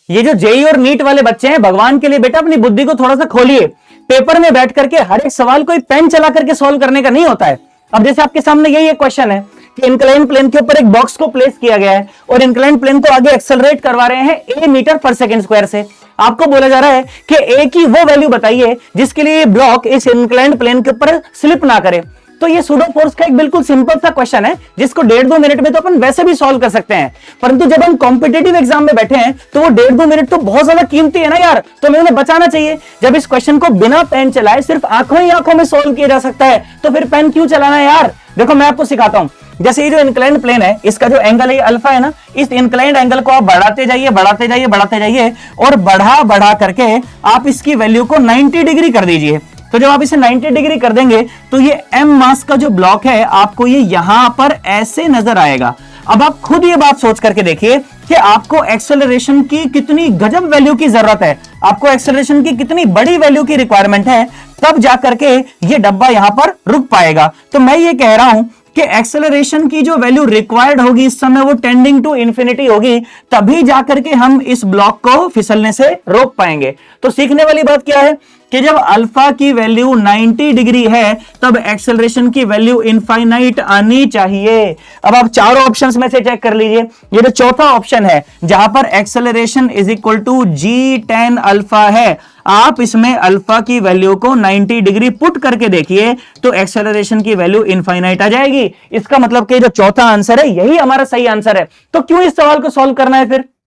ये जो जेई और नीट वाले बच्चे हैं, भगवान के लिए बेटा अपनी बुद्धि को थोड़ा सा खोलिए। पेपर में बैठ करके हर एक सवाल कोई पेन चला करके सॉल्व करने का नहीं होता है। अब जैसे आपके सामने यही एक क्वेश्चन है कि इंक्लाइन प्लेन के ऊपर एक बॉक्स को प्लेस किया गया है और इंक्लाइन प्लेन को आगे एक्सेलरेट करवा रहे हैं a मीटर पर सेकंड स्क्वायर से। आपको बोला जा रहा है कि a की वो वैल्यू बताइए जिसके लिए ब्लॉक इस इंक्लाइंड प्लेन के ऊपर स्लिप ना करे। तो ये सूडो फोर्स का एक बिल्कुल सिंपल सा क्वेश्चन है जिसको 1.5-2 मिनट में तो अपन वैसे भी सॉल्व कर सकते हैं, परंतु जब हम कॉम्पिटेटिव एग्जाम में बैठे हैं तो वो 1.5-2 मिनट तो बहुत ज्यादा कीमती है ना यार, तो हमें उन्हें बचाना चाहिए। जब इस क्वेश्चन को बिना पेन चलाए सिर्फ आंखों ही आंखों में सॉल्व किया जा सकता है तो फिर पेन क्यों चलाना है यार। देखो मैं आपको सिखाता हूं। जैसे ये जो इंक्लाइंड प्लेन है, इसका जो एंगल है अल्फा है ना, इस इंक्लाइंड एंगल को आप बढ़ाते जाइए बढ़ाते जाइए बढ़ाते जाइए और बढ़ा करके आप इसकी वैल्यू को 90 डिग्री कर दीजिए। तो जब आप इसे 90 डिग्री कर देंगे तो ये m मास का जो ब्लॉक है आपको ये यहां पर ऐसे नजर आएगा। अब आप खुद ये बात सोच करके देखिए कि आपको एक्सेलरेशन की कितनी गजब वैल्यू की जरूरत है, आपको एक्सेलरेशन की कितनी बड़ी वैल्यू की रिक्वायरमेंट है, तब जाकर के ये डब्बा यहां पर रुक पाएगा। तो मैं ये कह रहा हूं कि एक्सेलरेशन की जो वैल्यू रिक्वायर्ड होगी इस समय वो टेंडिंग टू इंफिनिटी होगी, तभी जाकर के हम इस ब्लॉक को फिसलने से रोक पाएंगे। तो सीखने वाली बात क्या है कि जब अल्फा की वैल्यू 90 डिग्री है तब एक्सेलरेशन की वैल्यू इनफाइनाइट आनी चाहिए। अब आप चारों ऑप्शंस में से चेक कर लीजिए। ये जो चौथा ऑप्शन है जहां पर acceleration is equal to g tan alpha है, आप इसमें अल्फा की वैल्यू को 90 डिग्री पुट करके देखिए तो एक्सेलरेशन की वैल्यू इनफाइनाइट आ जाएगी। इसका मतलब कि जो चौथा आंसर है यही हमारा सही आंसर है। तो क्यों इस सवाल को सॉल्व करना है फिर?